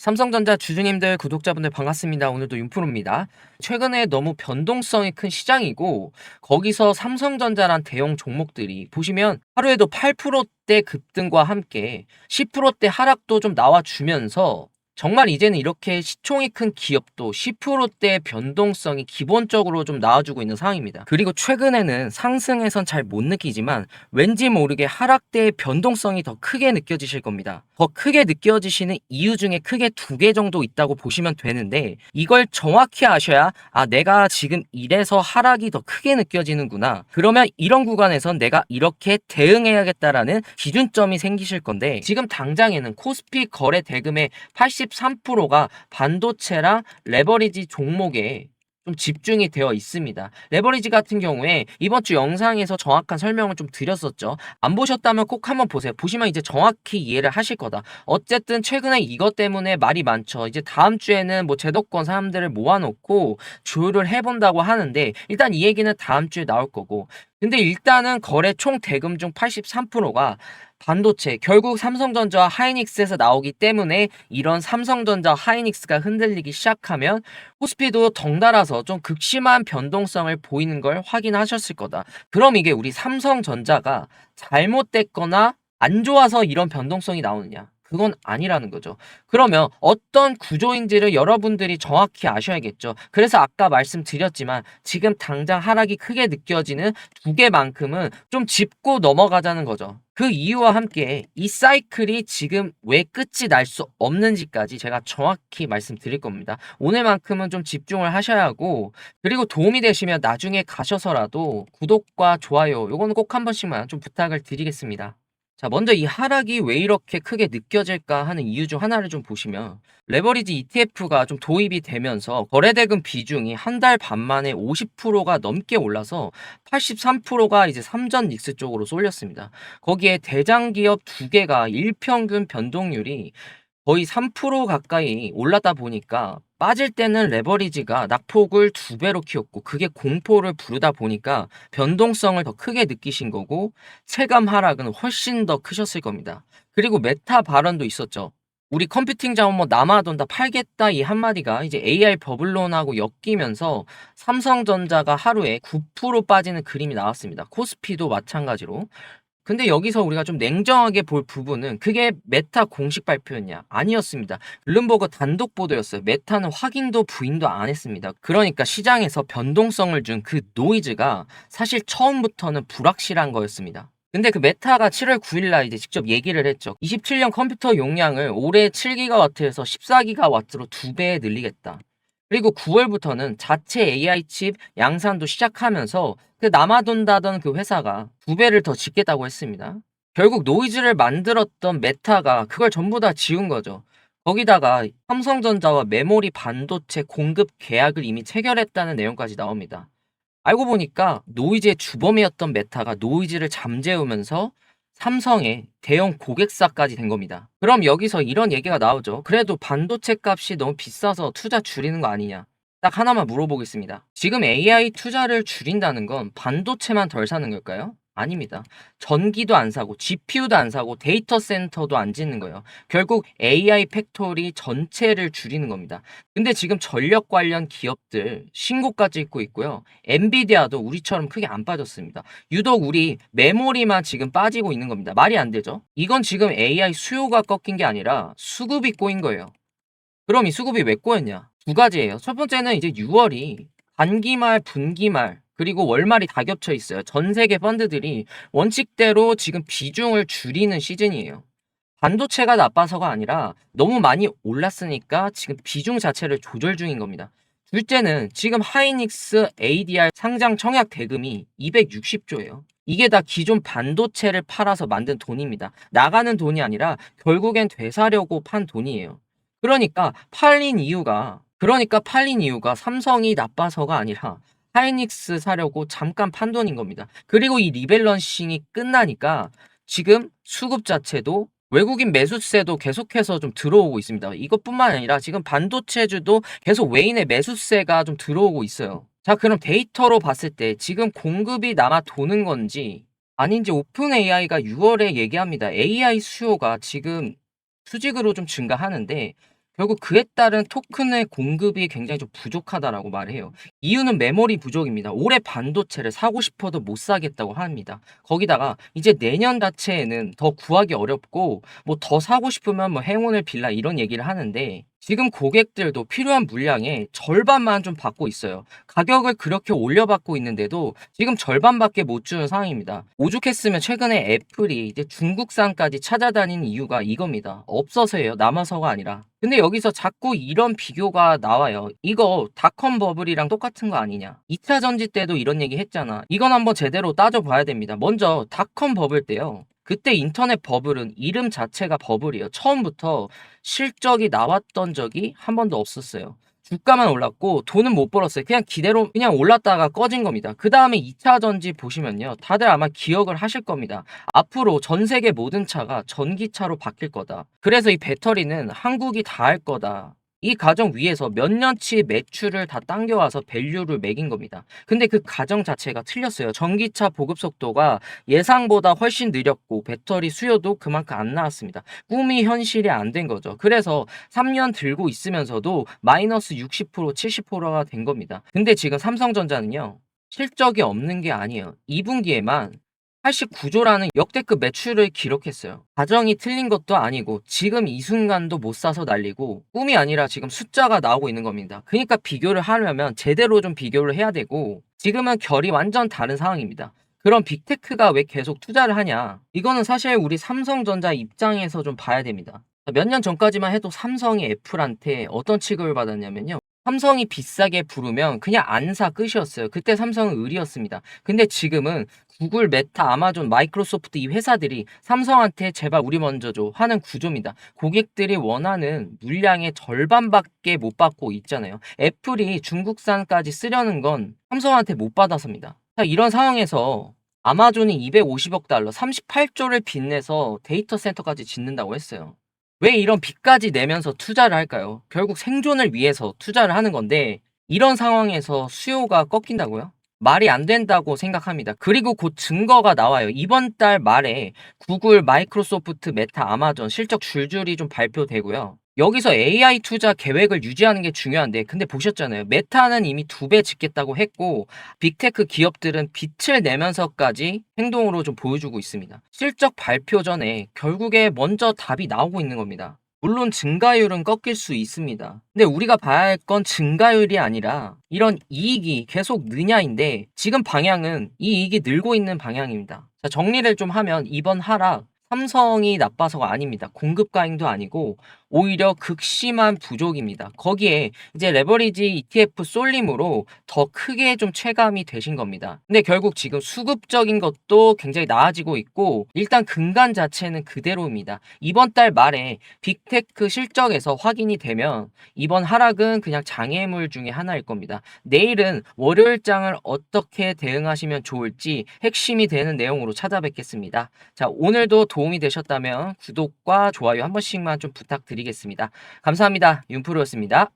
삼성전자 주주님들, 구독자분들 반갑습니다. 오늘도 윤프로입니다. 최근에 너무 변동성이 큰 시장이고 거기서 삼성전자란 대형 종목들이 보시면 하루에도 8%대 급등과 함께 10%대 하락도 좀 나와주면서 정말 이제는 이렇게 시총이 큰 기업도 10%대의 변동성이 기본적으로 좀 나와주고 있는 상황입니다. 그리고 최근에는 상승에선 잘 못 느끼지만 왠지 모르게 하락대의 변동성이 더 크게 느껴지실 겁니다. 더 크게 느껴지시는 이유 중에 크게 두 개 정도 있다고 보시면 되는데, 이걸 정확히 아셔야 내가 지금 이래서 하락이 더 크게 느껴지는구나, 그러면 이런 구간에선 내가 이렇게 대응해야겠다라는 기준점이 생기실 건데, 지금 당장에는 코스피 거래 대금의 83%가 반도체랑 레버리지 종목에 좀 집중이 되어 있습니다. 레버리지 같은 경우에 이번 주 영상에서 정확한 설명을 좀 드렸었죠. 안 보셨다면 꼭 한번 보세요. 보시면 이제 정확히 이해를 하실 거다. 어쨌든 최근에 이것 때문에 말이 많죠. 이제 다음 주에는 뭐 제도권 사람들을 모아놓고 조율을 해본다고 하는데, 일단 이 얘기는 다음 주에 나올 거고, 근데 일단은 거래 총 대금 중 83%가 반도체, 결국 삼성전자와 하이닉스에서 나오기 때문에, 이런 삼성전자 하이닉스가 흔들리기 시작하면 코스피도 덩달아서 좀 극심한 변동성을 보이는 걸 확인하셨을 거다. 그럼 이게 우리 삼성전자가 잘못됐거나 안 좋아서 이런 변동성이 나오느냐? 그건 아니라는 거죠. 그러면 어떤 구조인지를 여러분들이 정확히 아셔야겠죠. 그래서 아까 말씀드렸지만 지금 당장 하락이 크게 느껴지는 두 개만큼은 좀 짚고 넘어가자는 거죠. 그 이유와 함께 이 사이클이 지금 왜 끝이 날 수 없는지까지 제가 정확히 말씀드릴 겁니다. 오늘만큼은 좀 집중을 하셔야 하고, 그리고 도움이 되시면 나중에 가셔서라도 구독과 좋아요 요거는 꼭 한 번씩만 좀 부탁을 드리겠습니다. 자, 먼저 이 하락이 왜 이렇게 크게 느껴질까 하는 이유 중 하나를 좀 보시면, 레버리지 ETF가 좀 도입이 되면서 거래대금 비중이 한 달 반 만에 50%가 넘게 올라서 83%가 이제 삼전 닉스 쪽으로 쏠렸습니다. 거기에 대장 기업 두 개가 일평균 변동률이 거의 3% 가까이 올랐다 보니까, 빠질 때는 레버리지가 낙폭을 두 배로 키웠고 그게 공포를 부르다 보니까 변동성을 더 크게 느끼신 거고, 체감 하락은 훨씬 더 크셨을 겁니다. 그리고 메타 발언도 있었죠. 우리 컴퓨팅 자원 뭐 남아돈다, 팔겠다, 이 한마디가 이제 AI 버블론하고 엮이면서 삼성전자가 하루에 9% 빠지는 그림이 나왔습니다. 코스피도 마찬가지로. 근데 여기서 우리가 좀 냉정하게 볼 부분은, 그게 메타 공식 발표였냐? 아니었습니다. 블룸버그 단독 보도였어요. 메타는 확인도 부인도 안 했습니다. 그러니까 시장에서 변동성을 준 그 노이즈가 사실 처음부터는 불확실한 거였습니다. 근데 그 메타가 7월 9일날 이제 직접 얘기를 했죠. 27년 컴퓨터 용량을 올해 7GW에서 14GW로 2배 늘리겠다. 그리고 9월부터는 자체 AI 칩 양산도 시작하면서 그 남아돈다던 그 회사가 2배를 더 짓겠다고 했습니다. 결국 노이즈를 만들었던 메타가 그걸 전부 다 지운 거죠. 거기다가 삼성전자와 메모리 반도체 공급 계약을 이미 체결했다는 내용까지 나옵니다. 알고 보니까 노이즈의 주범이었던 메타가 노이즈를 잠재우면서 삼성의 대형 고객사까지 된 겁니다. 그럼 여기서 이런 얘기가 나오죠. 그래도 반도체 값이 너무 비싸서 투자 줄이는 거 아니냐? 딱 하나만 물어보겠습니다. 지금 AI 투자를 줄인다는 건 반도체만 덜 사는 걸까요? 아닙니다. 전기도 안 사고 GPU도 안 사고 데이터 센터도 안 짓는 거예요. 결국 AI 팩토리 전체를 줄이는 겁니다. 근데 지금 전력 관련 기업들 신고가 찍고 있고요. 엔비디아도 우리처럼 크게 안 빠졌습니다. 유독 우리 메모리만 지금 빠지고 있는 겁니다. 말이 안 되죠? 이건 지금 AI 수요가 꺾인 게 아니라 수급이 꼬인 거예요. 그럼 이 수급이 왜 꼬였냐? 두 가지예요. 첫 번째는 이제 6월이 단기말, 분기말, 그리고 월말이 다 겹쳐 있어요. 전 세계 펀드들이 원칙대로 지금 비중을 줄이는 시즌이에요. 반도체가 나빠서가 아니라 너무 많이 올랐으니까 지금 비중 자체를 조절 중인 겁니다. 둘째는 지금 하이닉스 ADR 상장 청약 대금이 260조예요. 이게 다 기존 반도체를 팔아서 만든 돈입니다. 나가는 돈이 아니라 결국엔 되사려고 판 돈이에요. 그러니까 팔린 이유가 삼성이 나빠서가 아니라 하이닉스 사려고 잠깐 판 돈인 겁니다. 그리고 이 리밸런싱이 끝나니까 지금 수급 자체도, 외국인 매수세도 계속해서 좀 들어오고 있습니다. 이것뿐만 아니라 지금 반도체주도 계속 외인의 매수세가 좀 들어오고 있어요. 자, 그럼 데이터로 봤을 때 지금 공급이 남아 도는 건지 아닌지, 오픈 AI가 6월에 얘기합니다. AI 수요가 지금 수직으로 좀 증가하는데 결국 그에 따른 토큰의 공급이 굉장히 좀 부족하다라고 말해요. 이유는 메모리 부족입니다. 올해 반도체를 사고 싶어도 못 사겠다고 합니다. 거기다가 이제 내년 자체에는 더 구하기 어렵고 뭐 더 사고 싶으면 뭐 행운을 빌라 이런 얘기를 하는데 지금 고객들도 필요한 물량의 절반만 좀 받고 있어요. 가격을 그렇게 올려받고 있는데도 지금 절반밖에 못 주는 상황입니다. 오죽했으면 최근에 애플이 이제 중국산까지 찾아다니는 이유가 이겁니다. 없어서예요. 남아서가 아니라. 근데 여기서 자꾸 이런 비교가 나와요. 이거 닷컴 버블이랑 똑같은 거 아니냐. 2차 전지 때도 이런 얘기 했잖아. 이건 한번 제대로 따져봐야 됩니다. 먼저 닷컴 버블 때요. 그때 인터넷 버블은 이름 자체가 버블이에요. 처음부터 실적이 나왔던 적이 한 번도 없었어요. 주가만 올랐고 돈은 못 벌었어요. 그냥 기대로 그냥 올랐다가 꺼진 겁니다. 그 다음에 2차 전지 보시면요. 다들 아마 기억을 하실 겁니다. 앞으로 전 세계 모든 차가 전기차로 바뀔 거다. 그래서 이 배터리는 한국이 다 할 거다. 이 가정 위에서 몇 년치 매출을 다 당겨와서 밸류를 매긴 겁니다. 근데 그 가정 자체가 틀렸어요. 전기차 보급 속도가 예상보다 훨씬 느렸고 배터리 수요도 그만큼 안 나왔습니다. 꿈이 현실이 안 된 거죠. 그래서 3년 들고 있으면서도 마이너스 60% 70%가 된 겁니다. 근데 지금 삼성전자는요. 실적이 없는 게 아니에요. 2분기에만 89조라는 역대급 매출을 기록했어요. 가정이 틀린 것도 아니고 지금 이 순간도 못 사서 난리고 꿈이 아니라 지금 숫자가 나오고 있는 겁니다. 그러니까 비교를 하려면 제대로 좀 비교를 해야 되고 지금은 결이 완전 다른 상황입니다. 그럼 빅테크가 왜 계속 투자를 하냐? 이거는 사실 우리 삼성전자 입장에서 좀 봐야 됩니다. 몇 년 전까지만 해도 삼성이 애플한테 어떤 취급을 받았냐면요. 삼성이 비싸게 부르면 그냥 안 사 끝이었어요. 그때 삼성은 을이었습니다. 근데 지금은 구글, 메타, 아마존, 마이크로소프트 이 회사들이 삼성한테 제발 우리 먼저 줘 하는 구조입니다. 고객들이 원하는 물량의 절반밖에 못 받고 있잖아요. 애플이 중국산까지 쓰려는 건 삼성한테 못 받아서입니다. 자, 이런 상황에서 아마존이 250억 달러, 38조를 빚내서 데이터 센터까지 짓는다고 했어요. 왜 이런 빚까지 내면서 투자를 할까요? 결국 생존을 위해서 투자를 하는 건데 이런 상황에서 수요가 꺾인다고요? 말이 안 된다고 생각합니다. 그리고 곧 증거가 나와요. 이번 달 말에 구글, 마이크로소프트, 메타, 아마존 실적 줄줄이 좀 발표되고요. 여기서 AI 투자 계획을 유지하는 게 중요한데 근데 보셨잖아요. 메타는 이미 2배 짓겠다고 했고 빅테크 기업들은 빚을 내면서까지 행동으로 좀 보여주고 있습니다. 실적 발표 전에 결국에 먼저 답이 나오고 있는 겁니다. 물론 증가율은 꺾일 수 있습니다. 근데 우리가 봐야 할 건 증가율이 아니라 이런 이익이 계속 느냐인데 지금 방향은 이 이익이 늘고 있는 방향입니다. 자, 정리를 좀 하면 이번 하락 삼성이 나빠서가 아닙니다. 공급 과잉도 아니고 오히려 극심한 부족입니다. 거기에 이제 레버리지 ETF 쏠림으로 더 크게 좀 체감이 되신 겁니다. 근데 결국 지금 수급적인 것도 굉장히 나아지고 있고 일단 근간 자체는 그대로입니다. 이번 달 말에 빅테크 실적에서 확인이 되면 이번 하락은 그냥 장애물 중에 하나일 겁니다. 내일은 월요일장을 어떻게 대응하시면 좋을지 핵심이 되는 내용으로 찾아뵙겠습니다. 자, 오늘도 도움이 되셨다면 구독과 좋아요 한 번씩만 좀 부탁드리겠습니다. 감사합니다. 윤프로였습니다.